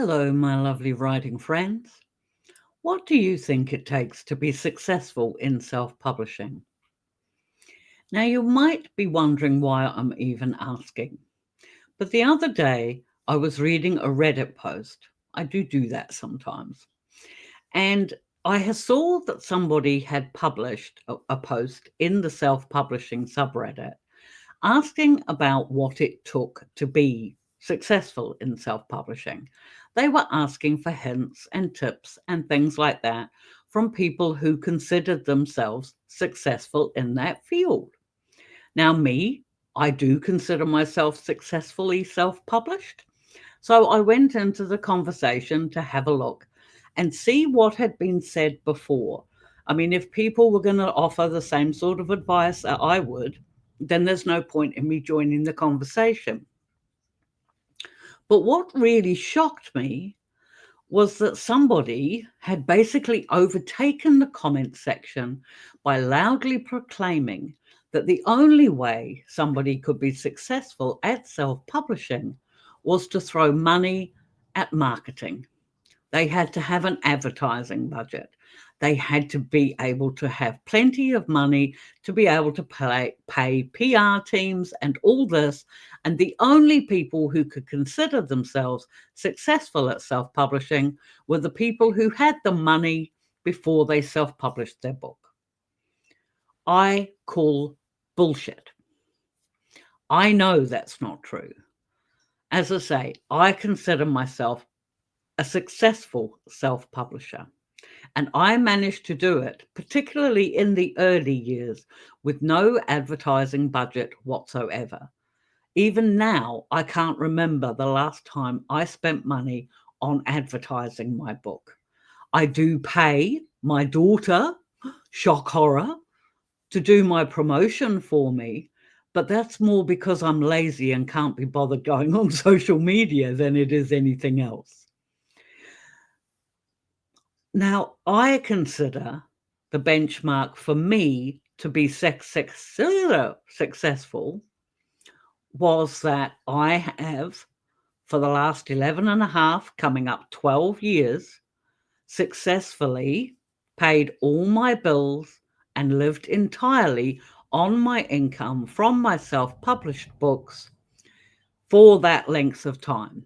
Hello, my lovely writing friends. What do you think it takes to be successful in self publishing? Now, you might be wondering why I'm even asking, but the other day I was reading a Reddit post. I do that sometimes. And saw that somebody had published a post in the self publishing subreddit asking about what it took to be successful in self publishing. They were asking for hints and tips and things like that from people who considered themselves successful in that field. Now, I do consider myself successfully self published. So I went into the conversation to have a look and see what had been said before. I mean, if people were going to offer the same sort of advice that I would, then there's no point in me joining the conversation. But what really shocked me was that somebody had basically overtaken the comment section by loudly proclaiming that the only way somebody could be successful at self publishing was to throw money at marketing. They had to have an advertising budget. They had to be able to have plenty of money to be able to pay PR teams and all this. And the only people who could consider themselves successful at self publishing were the people who had the money before they self published their book. I call bullshit. I know that's not true. As I say, I consider myself a successful self publisher. And I managed to do it, particularly in the early years, with no advertising budget whatsoever. Even now, I can't remember the last time I spent money on advertising my book. I do pay my daughter, shock horror, to do my promotion for me, but that's more because I'm lazy and can't be bothered going on social media than it is anything else. Now, I consider the benchmark for me to be successful was that I have, for the last 11 and a half, coming up 12 years, successfully paid all my bills and lived entirely on my income from my self published books for that length of time.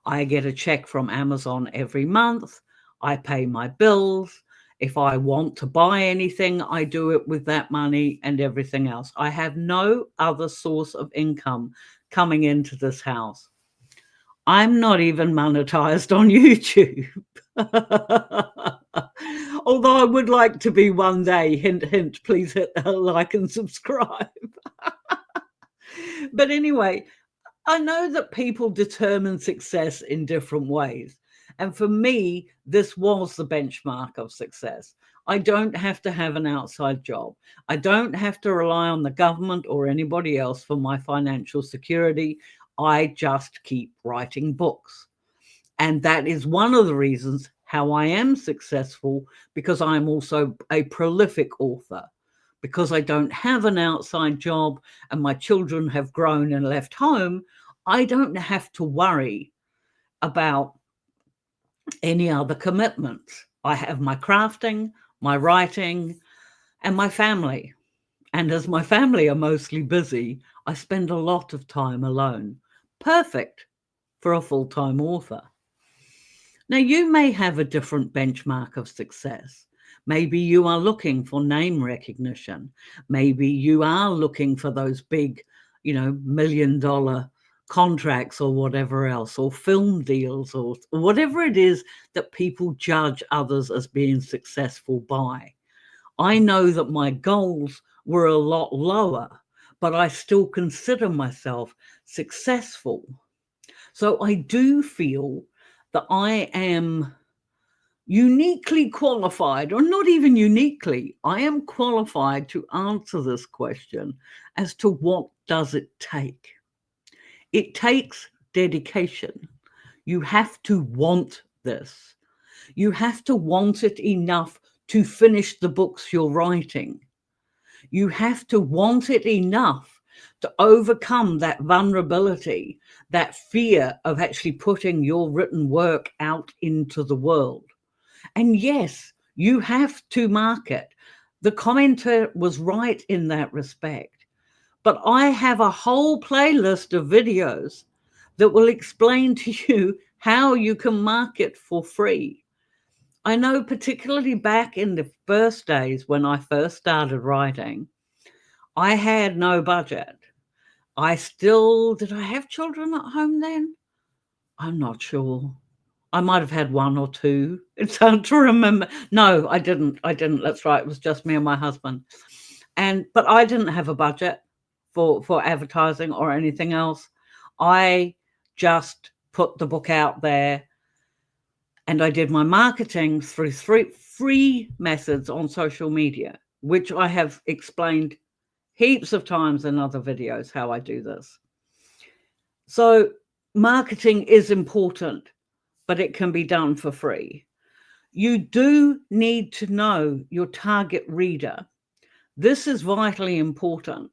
I get a check from Amazon every month. I pay my bills. If I want to buy anything, I do it with that money and everything else. I have no other source of income coming into this house. I'm not even monetized on YouTube. Although I would like to be one day. Hint, hint, please hit the like and subscribe. But anyway, I know that people determine success in different ways. And for me, this was the benchmark of success. I don't have to have an outside job. I don't have to rely on the government or anybody else for my financial security. I just keep writing books. And that is one of the reasons how I am successful, because I'm also a prolific author. Because I don't have an outside job and my children have grown and left home, I don't have to worry about any other commitments. I have my crafting, my writing, and my family. And as my family are mostly busy, I spend a lot of time alone. Perfect for a full-time author. Now, you may have a different benchmark of success. Maybe you are looking for name recognition. Maybe you are looking for those big, $1 million contracts or whatever else, or film deals, or whatever it is that people judge others as being successful by. I know that my goals were a lot lower, but I still consider myself successful. So I do feel that I am uniquely qualified, or not even uniquely, I am qualified to answer this question as to what does it take. It takes dedication. You have to want this. You have to want it enough to finish the books you're writing. You have to want it enough to overcome that vulnerability, that fear of actually putting your written work out into the world. And yes, you have to market. The commenter was right in that respect. But I have a whole playlist of videos that will explain to you how you can market for free. I know, particularly back in the first days when I first started writing, I had no budget. Did I have children at home then? I'm not sure. I might have had one or two. It's hard to remember. No, I didn't. That's right. It was just me and my husband. But I didn't have a budget for advertising or anything else. I just put the book out there, and I did my marketing through three free methods on social media, which I have explained heaps of times in other videos how I do this. So marketing is important, but it can be done for free. You do need to know your target reader. This is vitally important.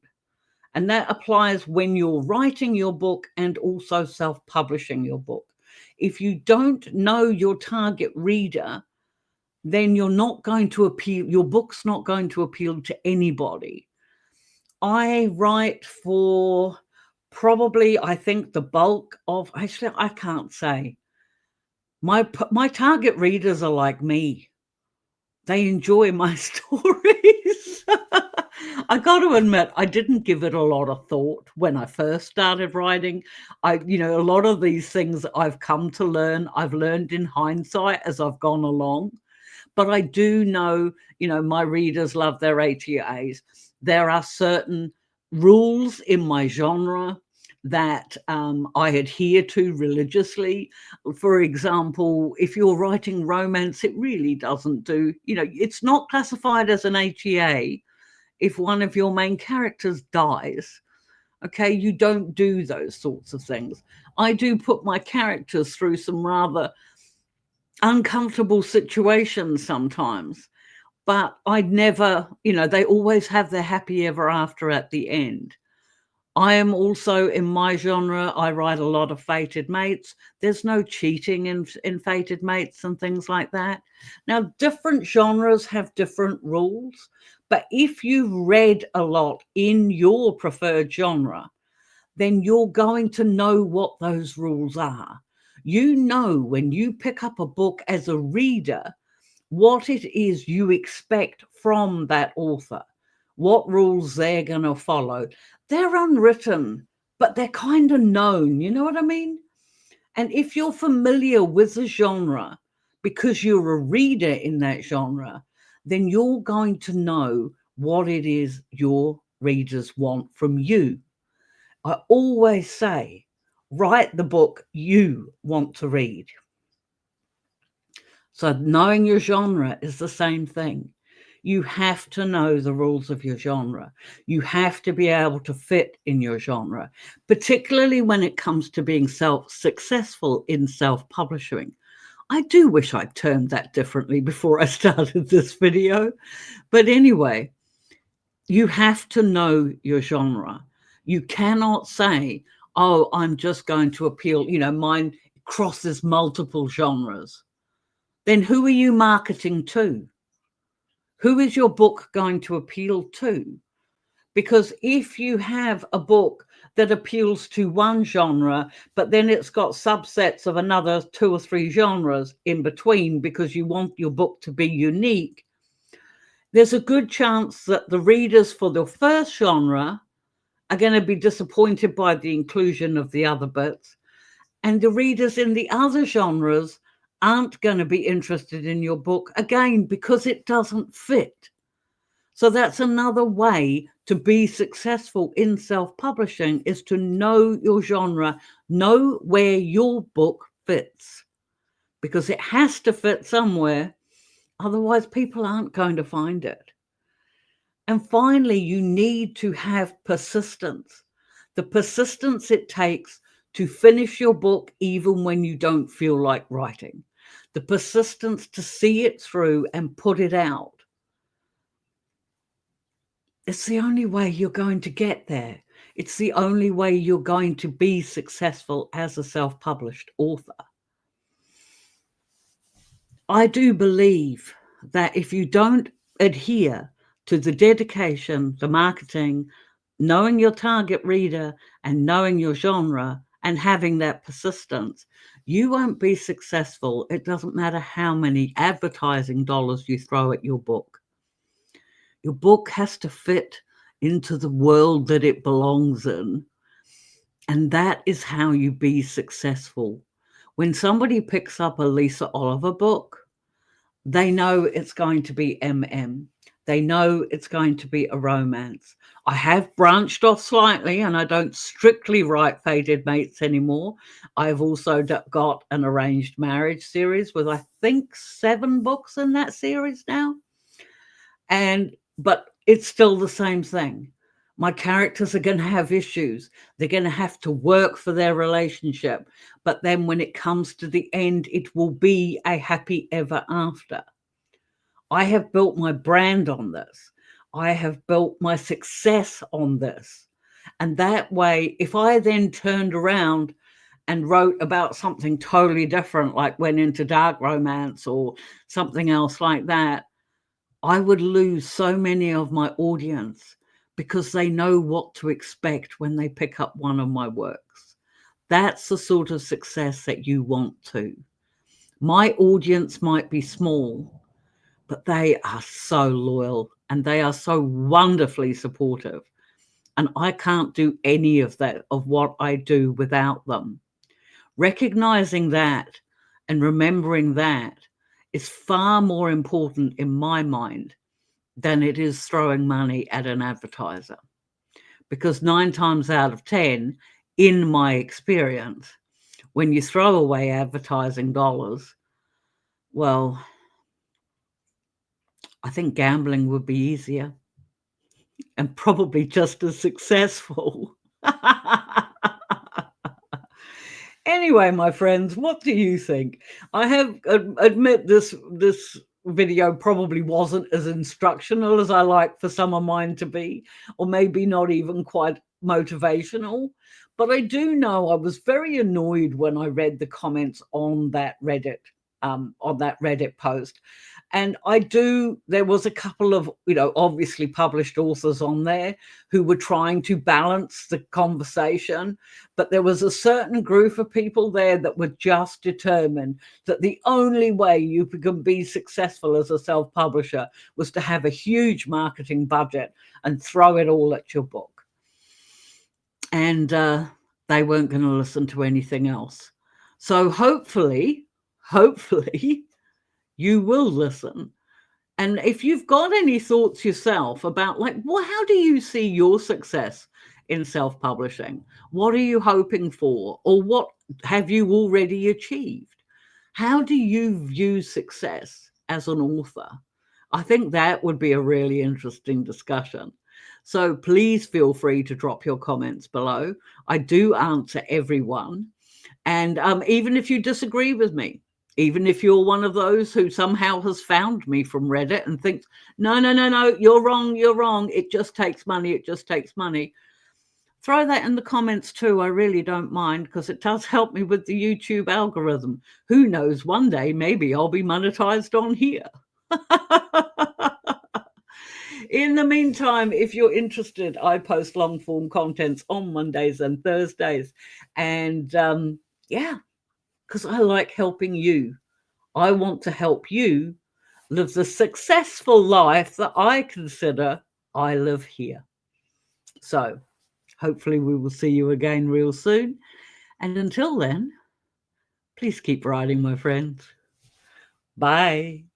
And that applies when you're writing your book and also self-publishing your book. If you don't know your target reader, then you're not going to appeal, your book's not going to appeal to anybody. I write for probably, I think the bulk of, actually, I can't say. My target readers are like me. They enjoy my stories. I got to admit, I didn't give it a lot of thought when I first started writing. A lot of these things I've come to learn, I've learned in hindsight as I've gone along. But I do know, my readers love their ATAs. There are certain rules in my genre that I adhere to religiously. For example, if you're writing romance, it really doesn't do, it's not classified as an ATA if one of your main characters dies. Okay, you don't do those sorts of things. I do put my characters through some rather uncomfortable situations sometimes, but I'd never, they always have their happy ever after at the end. I am also, in my genre, I write a lot of fated mates. There's no cheating in fated mates and things like that. Now, different genres have different rules, but if you've read a lot in your preferred genre, then you're going to know what those rules are. You know, when you pick up a book as a reader, what it is you expect from that author, what rules they're going to follow. They're unwritten, but they're kind of known. You know what I mean? And if you're familiar with the genre because you're a reader in that genre, then you're going to know what it is your readers want from you. I always say, write the book you want to read. So knowing your genre is the same thing. You have to know the rules of your genre. You have to be able to fit in your genre, particularly when it comes to being successful in self-publishing. I do wish I'd termed that differently before I started this video. But anyway, you have to know your genre. You cannot say, oh, I'm just going to appeal, mine crosses multiple genres. Then who are you marketing to? Who is your book going to appeal to? Because if you have a book that appeals to one genre, but then it's got subsets of another 2 or 3 genres in between because you want your book to be unique, there's a good chance that the readers for the first genre are going to be disappointed by the inclusion of the other bits, and the readers in the other genres aren't going to be interested in your book, again, because it doesn't fit. So that's another way to be successful in self-publishing, is to know your genre, know where your book fits, because it has to fit somewhere. Otherwise, people aren't going to find it. And finally, you need to have persistence. The persistence it takes to finish your book even when you don't feel like writing. The persistence to see it through and put it out. It's the only way you're going to get there. It's the only way you're going to be successful as a self-published author. I do believe that if you don't adhere to the dedication, the marketing, knowing your target reader and knowing your genre and having that persistence, you won't be successful. It doesn't matter how many advertising dollars you throw at your book. Your book has to fit into the world that it belongs in. And that is how you be successful. When somebody picks up a Lisa Oliver book, they know it's going to be MM. They know it's going to be a romance. I have branched off slightly and I don't strictly write Fated Mates anymore. I've also got an arranged marriage series with, I think, 7 books in that series now. But it's still the same thing. My characters are going to have issues. They're going to have to work for their relationship. But then when it comes to the end, it will be a happy ever after. I have built my brand on this. I have built my success on this. And that way, if I then turned around and wrote about something totally different, like went into dark romance or something else like that, I would lose so many of my audience because they know what to expect when they pick up one of my works. That's the sort of success that you want to. My audience might be small, but they are so loyal and they are so wonderfully supportive. And I can't do any of that, of what I do, without them. Recognizing that and remembering that is far more important in my mind than it is throwing money at an advertiser. Because 9 times out of 10, in my experience, when you throw away advertising dollars, well, I think gambling would be easier and probably just as successful. Anyway, my friends, what do you think? I have admit this video probably wasn't as instructional as I like for some of mine to be, or maybe not even quite motivational. But I do know I was very annoyed when I read the comments on that Reddit post. And there was a couple of, obviously published authors on there who were trying to balance the conversation. But there was a certain group of people there that were just determined that the only way you can be successful as a self-publisher was to have a huge marketing budget and throw it all at your book. And they weren't going to listen to anything else. So hopefully, you will listen. And if you've got any thoughts yourself about, how do you see your success in self-publishing? What are you hoping for? Or what have you already achieved? How do you view success as an author? I think that would be a really interesting discussion. So please feel free to drop your comments below. I do answer everyone. And even if you disagree with me, even if you're one of those who somehow has found me from Reddit and thinks, no, you're wrong. It just takes money. Throw that in the comments too. I really don't mind, because it does help me with the YouTube algorithm. Who knows, one day maybe I'll be monetized on here. In the meantime, if you're interested, I post long form contents on Mondays and Thursdays. And because I like helping you. I want to help you live the successful life that I consider I live here. So hopefully we will see you again real soon. And until then, please keep writing, my friends. Bye.